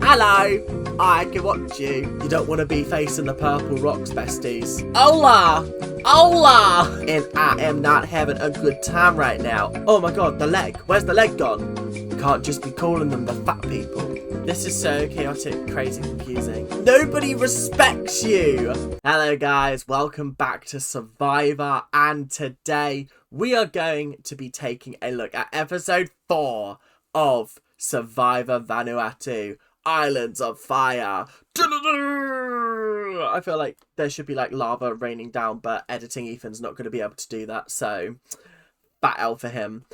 Hello, I can watch you. You don't want to be facing the purple rocks, besties. Hola! Hola! And I am not having a good time right now. Oh my god, the leg. Where's the leg gone? You can't just be calling them the fat people. This is so chaotic, crazy, confusing. Nobody respects you! Hello guys, welcome back to Survivor, and today we are going to be taking a look at episode 4 of Survivor Vanuatu. Islands of Fire. I feel like there should be like lava raining down, but editing Ethan's not going to be able to do that, so fat L for him.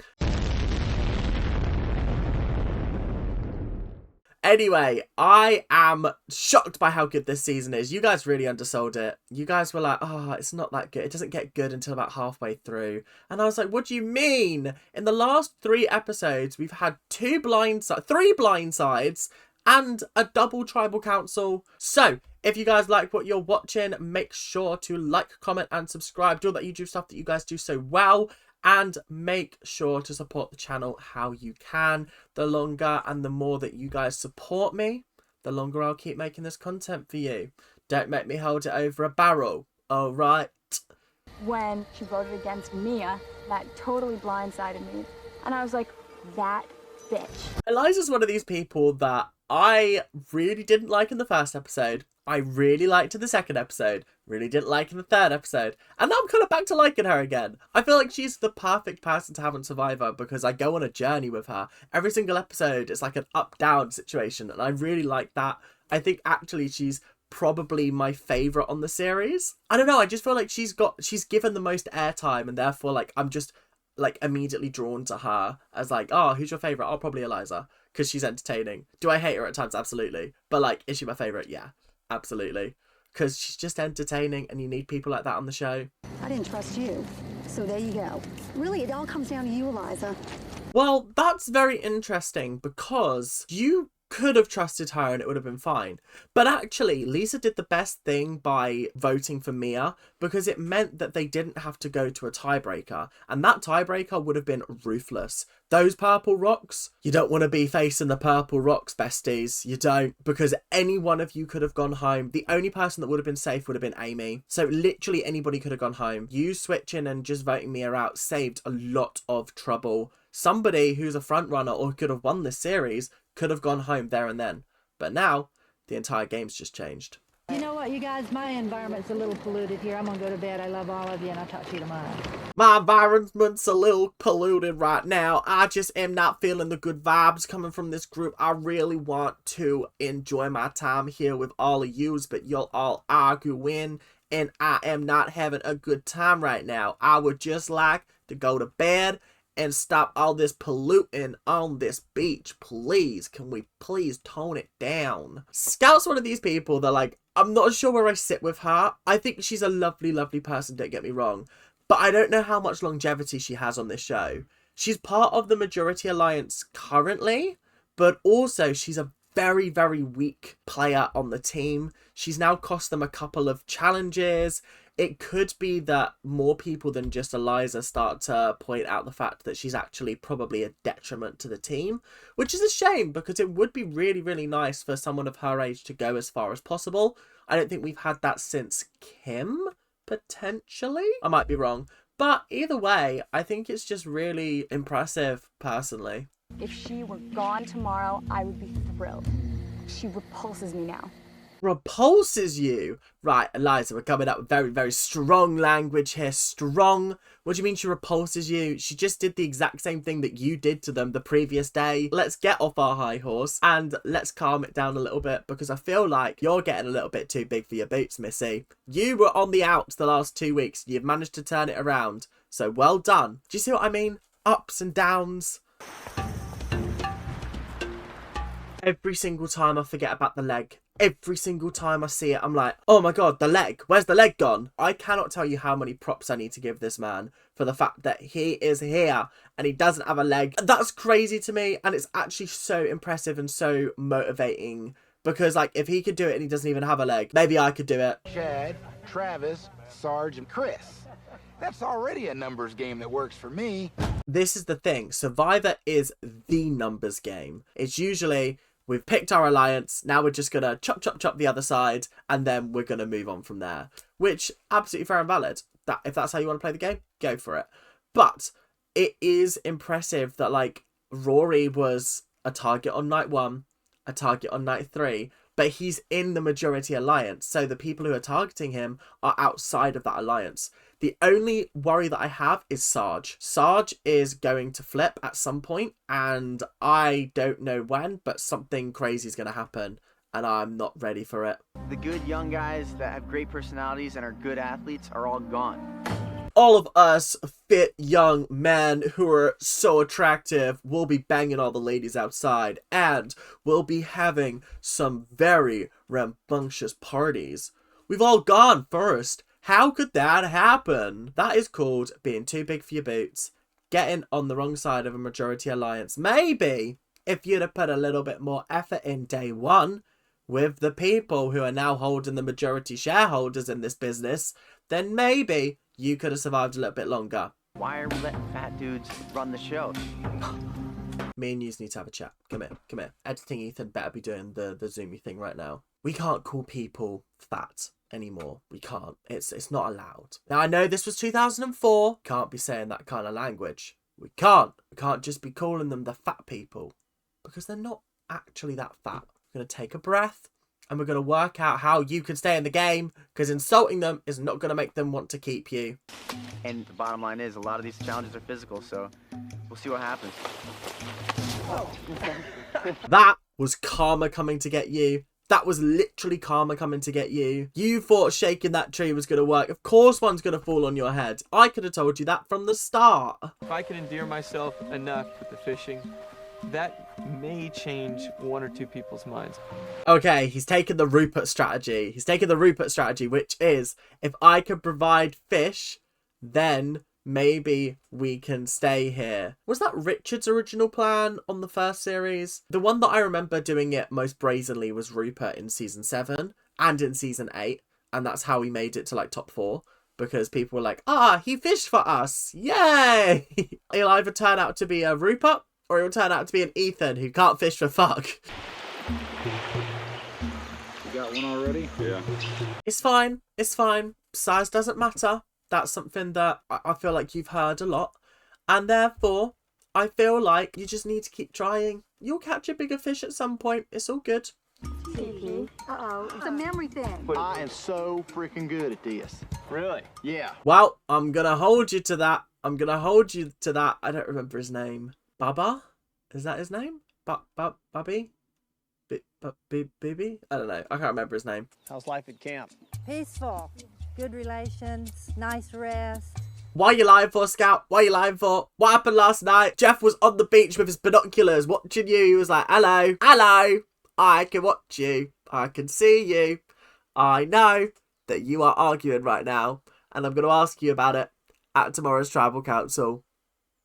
Anyway, I am shocked by how good this season is. You guys really undersold it. You guys were like, oh, it's not that good. It doesn't get good until about halfway through. And I was like, what do you mean? In the last 3 episodes, we've had 3 blindsides, and a double tribal council. So, if you guys like what you're watching, make sure to like, comment, and subscribe. Do all that YouTube stuff that you guys do so well. And make sure to support the channel how you can. The longer and the more that you guys support me, the longer I'll keep making this content for you. Don't make me hold it over a barrel, alright? When she voted against Mia, that totally blindsided me. And I was like, that bitch. Eliza's one of these people that I really didn't like in the first episode. I really liked in the second episode. Really didn't like in the third episode. And now I'm kind of back to liking her again. I feel like she's the perfect person to have on Survivor because I go on a journey with her. Every single episode is like an up-down situation, and I really like that. I think actually she's probably my favourite on the series. I don't know, I just feel like she's given the most airtime, and therefore like I'm just like immediately drawn to her as like, oh, who's your favourite? Oh, probably Eliza, because she's entertaining. Do I hate her at times? Absolutely. But like, is she my favourite? Yeah, absolutely. Because she's just entertaining, and you need people like that on the show. I didn't trust you, so there you go. Really, it all comes down to you, Eliza. Well, that's very interesting, because you could have trusted her and it would have been fine. But actually, Lisa did the best thing by voting for Mia, because it meant that they didn't have to go to a tiebreaker. And that tiebreaker would have been ruthless. Those purple rocks, you don't want to be facing the purple rocks, besties. You don't, because any one of you could have gone home. The only person that would have been safe would have been Amy. So literally anybody could have gone home. You switching and just voting Mia out saved a lot of trouble. Somebody who's a front runner or could have won this series could have gone home there and then. But now, the entire game's just changed. You know what, you guys, my environment's a little polluted here. I'm gonna go to bed. I love all of you, and I'll talk to you tomorrow. My environment's a little polluted right now. I just am not feeling the good vibes coming from this group. I really want to enjoy my time here with all of yous, but you're all arguing, and I am not having a good time right now. I would just like to go to bed and stop all this polluting on this beach. Please, can we please tone it down? Scout's one of these people that, like, I'm not sure where I sit with her. I think she's a lovely, lovely person, don't get me wrong. But I don't know how much longevity she has on this show. She's part of the Majority Alliance currently, but also she's a very, very weak player on the team. She's now cost them a couple of challenges. It could be that more people than just Eliza start to point out the fact that she's actually probably a detriment to the team, which is a shame because it would be really, really nice for someone of her age to go as far as possible. I don't think we've had that since Kim, potentially. I might be wrong. But either way, I think it's just really impressive, personally. If she were gone tomorrow, I would be thrilled. She repulses me now. Repulses you? Right, Eliza, we're coming up with very, very strong language here. Strong? What do you mean she repulses you? She just did the exact same thing that you did to them the previous day. Let's get off our high horse and let's calm it down a little bit, because I feel like you're getting a little bit too big for your boots, Missy. You were on the outs the last 2 weeks. You've managed to turn it around. So well done. Do you see what I mean? Ups and downs. Every single time I forget about the leg. Every single time I see it, I'm like, oh my god, the leg. Where's the leg gone? I cannot tell you how many props I need to give this man for the fact that he is here and he doesn't have a leg. That's crazy to me, and it's actually so impressive and so motivating, because like, if he could do it and he doesn't even have a leg, maybe I could do it. Chad, Travis, Sarge, and Chris. That's already a numbers game that works for me. This is the thing. Survivor is the numbers game. It's usually We've picked our alliance. Now we're just going to chop, chop, chop the other side. And then we're going to move on from there. Which, absolutely fair and valid. If that's how you want to play the game, go for it. But it is impressive that, like, Rory was a target on night 1, a target on night 3. But he's in the majority alliance. So the people who are targeting him are outside of that alliance. The only worry that I have is Sarge. Sarge is going to flip at some point, and I don't know when, but something crazy is going to happen, and I'm not ready for it. The good young guys that have great personalities and are good athletes are all gone. All of us fit young men who are so attractive will be banging all the ladies outside, and we'll be having some very rambunctious parties. We've all gone first. How could that happen? That is called being too big for your boots. Getting on the wrong side of a majority alliance. Maybe if you'd have put a little bit more effort in day 1 with the people who are now holding the majority shareholders in this business, then maybe you could have survived a little bit longer. Why are we letting fat dudes run the show? Me and you need to have a chat. Come here, come here. Editing Ethan better be doing the zoomy thing right now. We can't call people fat anymore. We can't. It's not allowed. Now, I know this was 2004. Can't be saying that kind of language. We can't. We can't just be calling them the fat people, because they're not actually that fat. We're going to take a breath, and we're going to work out how you can stay in the game, because insulting them is not going to make them want to keep you. And the bottom line is, a lot of these challenges are physical, so we'll see what happens. That was karma coming to get you. That was literally karma coming to get you. You thought shaking that tree was going to work. Of course one's going to fall on your head. I could have told you that from the start. If I can endear myself enough with the fishing, that may change 1 or 2 people's minds. Okay, he's taken the Rupert strategy. He's taken the Rupert strategy, which is, if I can provide fish, then maybe we can stay here. Was that Richard's original plan on the first series? The one that I remember doing it most brazenly was Rupert in season 7 and in season 8. And that's how he made it to like top 4. Because people were like, he fished for us. Yay! He'll either turn out to be a Rupert, or he'll turn out to be an Ethan who can't fish for fuck. You got one already? Yeah. It's fine. It's fine. Size doesn't matter. That's something that I feel like you've heard a lot. And therefore, I feel like you just need to keep trying. You'll catch a bigger fish at some point. It's all good. Uh-oh, it's a memory thing. I am so freaking good at this. Really? Yeah. Well, I'm going to hold you to that. I'm going to hold you to that. I don't remember his name. Baba? Is that his name? Bubby? Bibi? I don't know. I can't remember his name. How's life at camp? Peaceful. Good relations. Nice rest. Why are you lying for, Scout? Why are you lying for? What happened last night? Jeff was on the beach with his binoculars watching you. He was like, hello, hello. I can watch you. I can see you. I know that you are arguing right now. And I'm going to ask you about it at tomorrow's tribal council.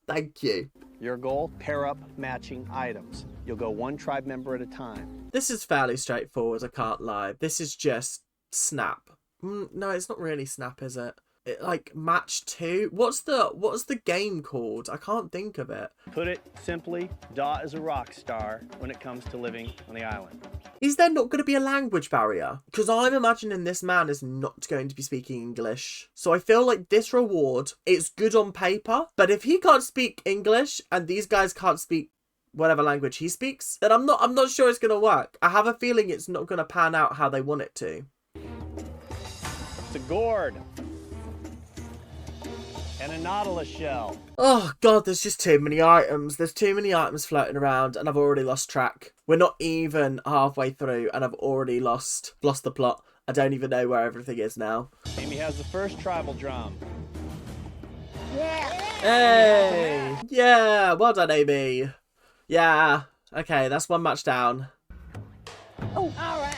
Thank you. Your goal, pair up matching items. You'll go 1 tribe member at a time. This is fairly straightforward, I can't lie. This is just snap. No, it's not really snap, is it? Like match 2. What's the game called? I can't think of it. Put it simply, Daw is a rock star when it comes to living on the island. Is there not going to be a language barrier? Because I'm imagining this man is not going to be speaking English. So I feel like this reward is good on paper, but if he can't speak English and these guys can't speak whatever language he speaks, then I'm not sure it's going to work. I have a feeling it's not going to pan out how they want it to. It's a gourd. And a nautilus shell. Oh god, there's just too many items. There's too many items floating around and I've already lost track. We're not even halfway through and I've already lost the plot. I don't even know where everything is now. Amy has the first tribal drum. Yeah. Hey! Yeah, well done, Amy. Yeah. Okay, that's 1 match down. Oh, all right.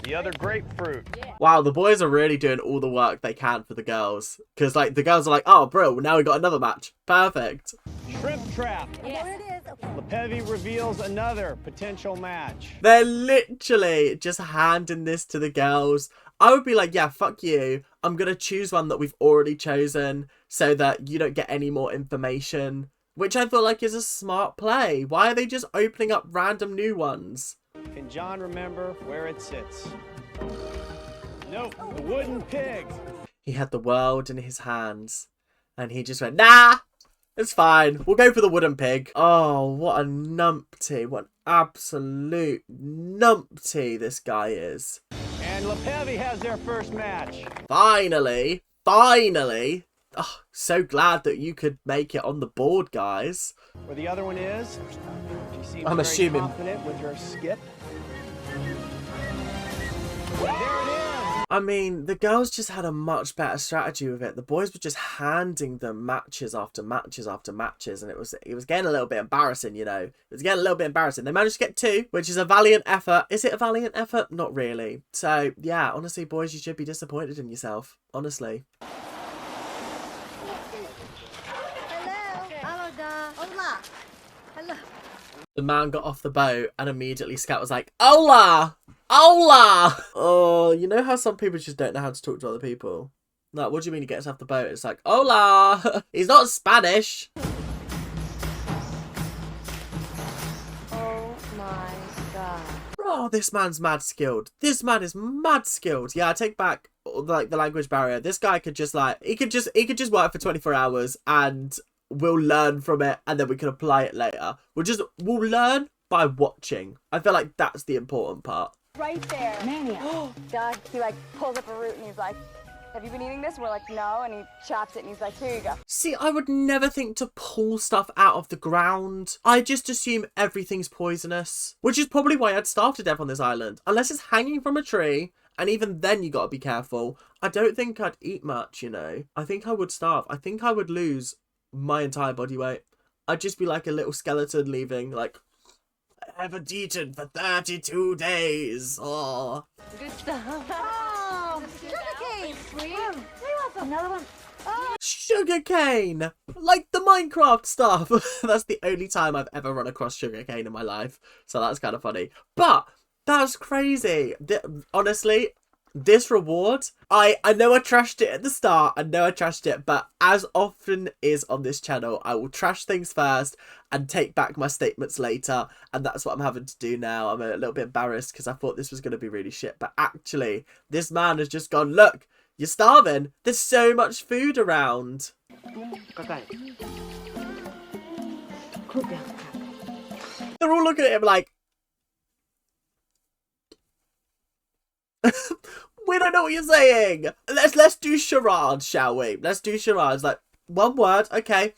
The other grapefruit. Wow, the boys are really doing all the work they can for the girls. Because, like, the girls are like, oh, bro, now we got another match. Perfect. Shrimp trap. There it is. Okay. LePevy reveals another potential match. They're literally just handing this to the girls. I would be like, yeah, fuck you. I'm going to choose one that we've already chosen so that you don't get any more information. which I feel like is a smart play. Why are they just opening up random new ones? Can John remember where it sits? Nope, the wooden pig. He had the world in his hands, and he just went, nah, it's fine. We'll go for the wooden pig. Oh, what a numpty. What an absolute numpty this guy is. And LePevy has their first match. Finally. Finally. Oh, so glad that you could make it on the board, guys. Where the other one is, she seems I'm very assuming. confident with her skip. There it is. I mean, the girls just had a much better strategy with it. The boys were just handing them matches after matches after matches, and it was getting a little bit embarrassing, you know. It was getting a little bit embarrassing. They managed to get 2, which is a valiant effort. Is it a valiant effort? Not really. So, yeah, honestly, boys, you should be disappointed in yourself. Honestly. The man got off the boat and immediately Scout was like, Hola! Hola! Oh, you know how some people just don't know how to talk to other people? Like, what do you mean he gets off the boat? It's like, Hola! He's not Spanish! Oh my god. Oh, this man's mad skilled. This man is mad skilled. Yeah, I take back like the language barrier. This guy could just like, he could just work for 24 hours and we'll learn from it and then we can apply it later. We'll learn by watching. I feel like that's the important part. Right there. Mania. Dad, he like pulls up a root and he's like, have you been eating this? We're like, no. And he chops it and he's like, here you go. See, I would never think to pull stuff out of the ground. I just assume everything's poisonous, which is probably why I'd starve to death on this island. Unless it's hanging from a tree, and even then you gotta be careful. I don't think I'd eat much, you know. I think I would starve. I think I would lose my entire body weight. I'd just be like a little skeleton leaving, like, I haven't eaten for 32 days. Oh. Good stuff. Oh, sugar cane, sweet. Another one. Sugarcane! Like the Minecraft stuff. That's the only time I've ever run across sugarcane in my life. So that's kind of funny. But that's crazy. Honestly, this reward, I know I trashed it at the start. I know I trashed it, but as often is on this channel, I will trash things first and take back my statements later. And that's what I'm having to do now. I'm a little bit embarrassed because I thought this was going to be really shit. But actually, this man has just gone, look, you're starving. There's so much food around. They're all looking at him like, we don't know what you're saying. Let's do charades, shall we? Let's do charades. Like, one word, okay.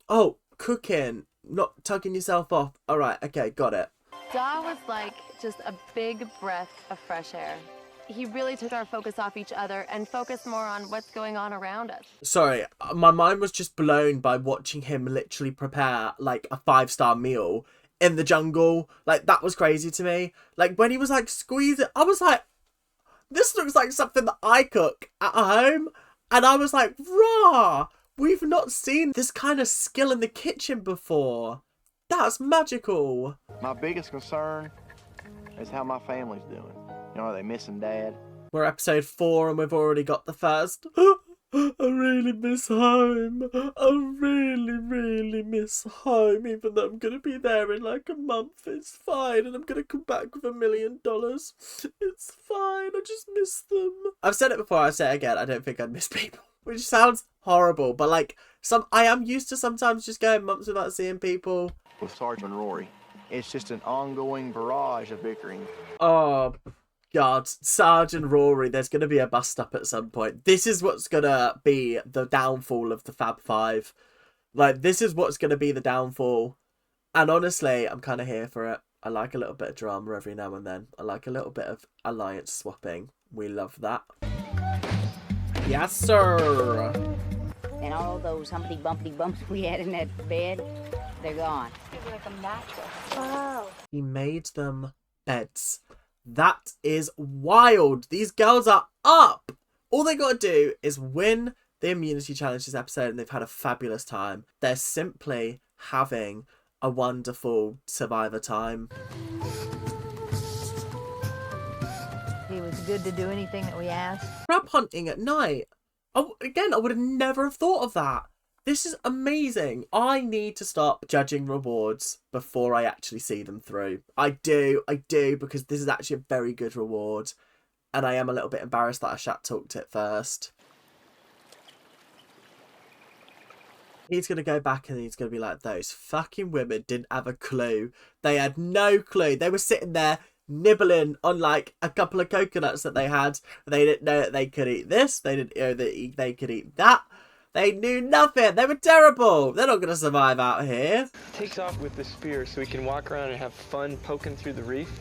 Oh, cooking. Not tugging yourself off. All right, okay, got it. Da was like just a big breath of fresh air. He really took our focus off each other and focused more on what's going on around us. Sorry, my mind was just blown by watching him literally prepare like a 5-star meal in the jungle. Like, that was crazy to me. Like, when he was like squeezing, I was like, this looks like something that I cook at home. And I was like, rah, we've not seen this kind of skill in the kitchen before. That's magical. My biggest concern is how my family's doing. You know, are they missing Dad? We're episode 4 and we've already got the first. I really miss home. I really miss home. Even though I'm going to be there in like a month. It's fine. And I'm going to come back with $1 million. It's fine. I just miss them. I've said it before. I'll say it again. I don't think I'd miss people. Which sounds horrible. But like, I am used to sometimes just going months without seeing people. With Sergeant Rory, it's just an ongoing barrage of bickering. Oh, God, Sergeant Rory, there's going to be a bust up at some point. This is what's going to be the downfall of the Fab Five. Like, this is what's going to be the downfall. And honestly, I'm kind of here for it. I like a little bit of drama every now and then. I like a little bit of alliance swapping. We love that. Yes, sir. And all those humpty bumpty bumps we had in that bed, they're gone. It's like a mattress. Oh. He made them beds. That is wild. These girls are up. All they got to do is win the immunity challenge this episode and they've had a fabulous time. They're simply having a wonderful Survivor time. He was good to do anything that we asked. Crab hunting at night. Oh, again, I would have never have thought of that. This is amazing. I need to stop judging rewards before I actually see them through. I do, because this is actually a very good reward. And I am a little bit embarrassed that I shat talked it first. He's going to go back and he's going to be like, those fucking women didn't have a clue. They had no clue. They were sitting there nibbling on like a couple of coconuts that they had. They didn't know that they could eat this. They didn't know that they could eat that. They knew nothing. They were terrible. They're not going to survive out here. Takes off with the spear so we can walk around and have fun poking through the reef.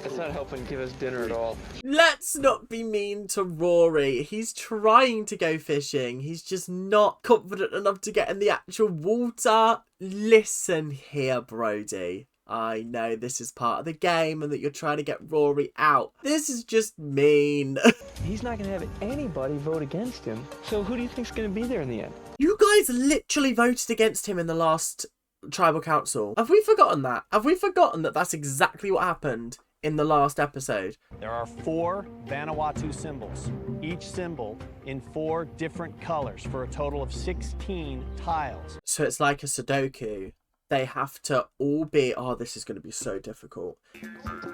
That's not helping give us dinner at all. Let's not be mean to Rory. He's trying to go fishing. He's just not confident enough to get in the actual water. Listen here, Brody. I know this is part of the game and that you're trying to get Rory out. This is just mean. He's not going to have anybody vote against him. So who do you think's going to be there in the end? You guys literally voted against him in the last tribal council. Have we forgotten that? Have we forgotten that that's exactly what happened in the last episode? There are 4 Vanuatu symbols, each symbol in 4 different colors for a total of 16 tiles. So it's like a Sudoku. They have to all be... Oh, this is going to be so difficult.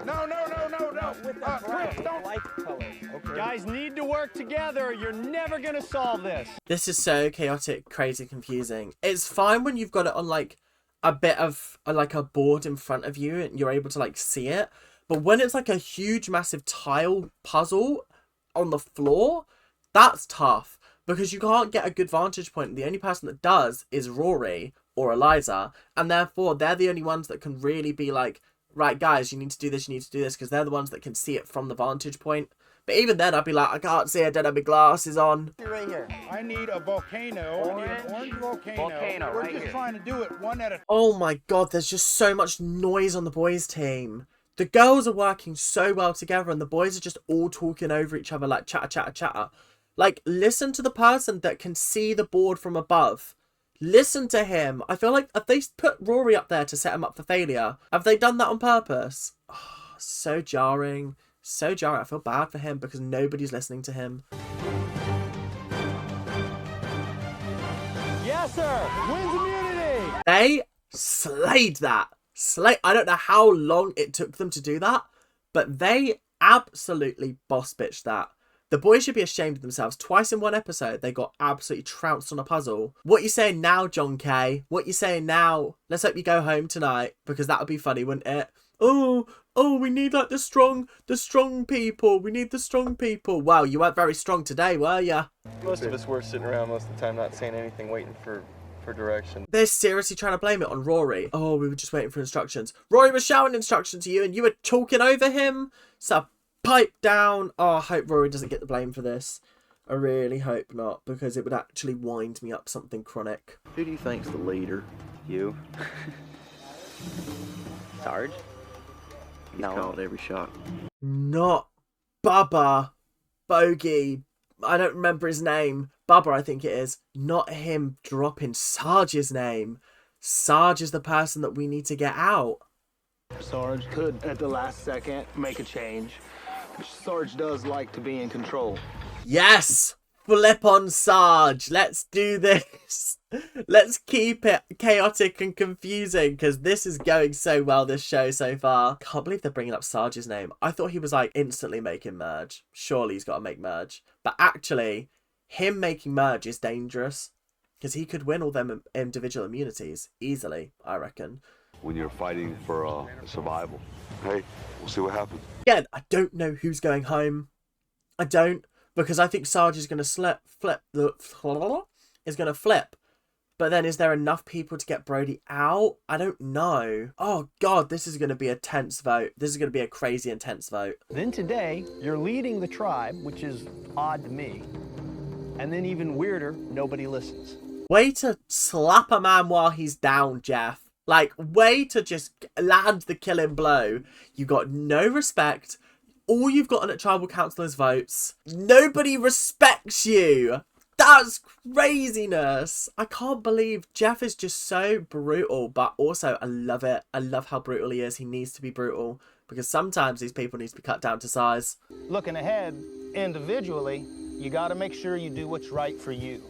No. Chris, don't. Light colors. Okay. Guys need to work together. You're never going to solve this. This is so chaotic, crazy, confusing. It's fine when you've got it on like a bit of like a board in front of you and you're able to like see it. But when it's like a huge, massive tile puzzle on the floor, that's tough because you can't get a good vantage point. The only person that does is Rory or Eliza, and therefore they're the only ones that can really be like, right, guys, you need to do this, because they're the ones that can see it from the vantage point. But even then, I'd be like, I can't see it, I don't have my glasses on. Right here. I need a volcano. I need an orange volcano. We're right just here. trying to do it one at a time. Oh my god, there's just so much noise on the boys' team. The girls are working so well together and the boys are just all talking over each other like chatter. Like, listen to the person that can see the board from above. Listen to him. I feel like, have they put Rory up there to set him up for failure? Have they done that on purpose? Oh, so jarring. So jarring. I feel bad for him because nobody's listening to him. Yes, sir. Wins immunity. They slayed that. I don't know how long it took them to do that, but they absolutely boss bitched that. The boys should be ashamed of themselves. Twice in one episode, they got absolutely trounced on a puzzle. What you saying now, John Kay? What you saying now? Let's hope you go home tonight, because that would be funny, wouldn't it? Oh, we need like the strong people. We need the strong people. Wow, you weren't very strong today, were ya? Most of us were sitting around most of the time not saying anything, waiting for direction. They're seriously trying to blame it on Rory. Oh, we were just waiting for instructions. Rory was shouting instructions to you and you were talking over him. So pipe down. Oh, I hope Rory doesn't get the blame for this. I really hope not, because it would actually wind me up something chronic. Who do you think's the leader? You? Sarge? You called every shot. Not Bubba. Bogey. I don't remember his name. Bubba, I think it is. Not him dropping Sarge's name. Sarge is the person that we need to get out. Sarge could, at the last second, make a change. Sarge does like to be in control. Yes! Flip on Sarge. Let's do this. Let's keep it chaotic and confusing, because this is going so well, this show so far. Can't believe they're bringing up Sarge's name. I thought he was like instantly making merge. Surely he's got to make merge. But actually, him making merge is dangerous, because he could win all them individual immunities easily, I reckon. When you're fighting for survival. Hey, we'll see what happens. Again, I don't know who's going home. I don't, because I think Sarge is going to flip. But then is there enough people to get Brody out? I don't know. Oh god, this is going to be a tense vote. This is going to be a crazy intense vote. Then today, you're leading the tribe, which is odd to me. And then even weirder, nobody listens. Way to slap a man while he's down, Jeff. Like, way to just land the killing blow. You got no respect. All you've gotten at tribal council is votes. Nobody respects you. That's craziness. I can't believe Jeff is just so brutal, but also I love it. I love how brutal he is. He needs to be brutal because sometimes these people need to be cut down to size. Looking ahead, individually, you got to make sure you do what's right for you.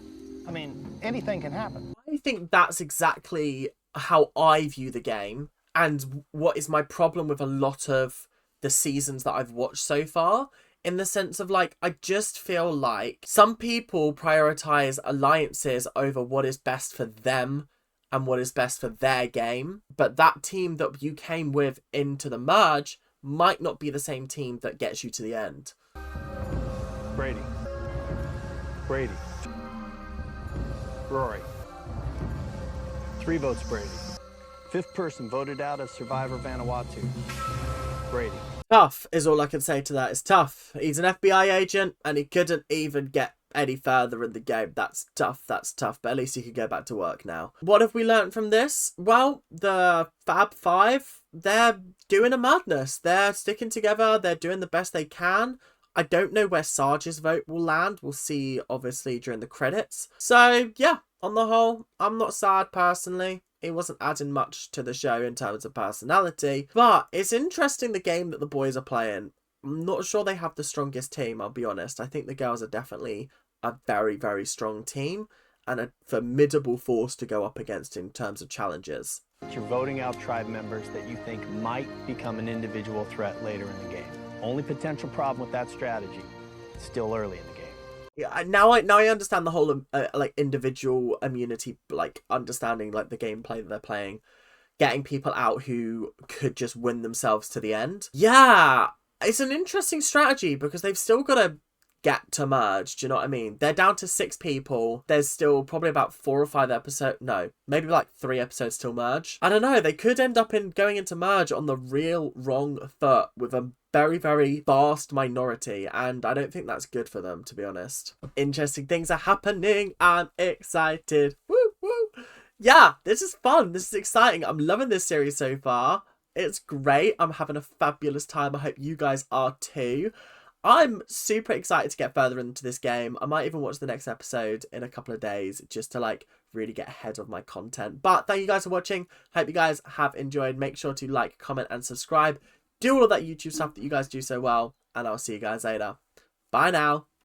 I mean, anything can happen. Why think that's exactly how I view the game, and what is my problem with a lot of the seasons that I've watched so far, in the sense of, like, I just feel like some people prioritize alliances over what is best for them and what is best for their game, but that team that you came with into the merge might not be the same team that gets you to the end. Brady. Brady. Rory. 3 votes Brady. 5th person voted out as Survivor Vanuatu. Brady. Tough is all I can say to that. It's tough. He's an FBI agent and he couldn't even get any further in the game. That's tough. That's tough. But at least he could go back to work now. What have we learned from this? Well, the Fab Five, they're doing a madness. They're sticking together. They're doing the best they can. I don't know where Sarge's vote will land. We'll see, obviously, during the credits. So, yeah, on the whole, I'm not sad personally. It wasn't adding much to the show in terms of personality. But it's interesting, the game that the boys are playing. I'm not sure they have the strongest team, I'll be honest. I think the girls are definitely a very, very strong team and a formidable force to go up against in terms of challenges. You're voting out tribe members that you think might become an individual threat later in the game. Only potential problem with that strategy, it's still early in the game. Yeah, now I understand the whole like individual immunity, like understanding like the gameplay that they're playing, getting people out who could just win themselves to the end. Yeah, it's an interesting strategy because they've still got to get to merge. Do you know what I mean? They're down to 6 people. There's still probably about 4 or 5 episodes. No, maybe like 3 episodes till merge. I don't know. They could end up going into merge on the real wrong foot with a very, very vast minority, and I don't think that's good for them, to be honest. Interesting things are happening. I'm excited. Woo, woo. Yeah, this is fun. This is exciting. I'm loving this series so far. It's great. I'm having a fabulous time. I hope you guys are too. I'm super excited to get further into this game. I might even watch the next episode in a couple of days just to like really get ahead of my content. But thank you guys for watching. Hope you guys have enjoyed. Make sure to like, comment and subscribe. Do all of that YouTube stuff that you guys do so well. And I'll see you guys later. Bye now.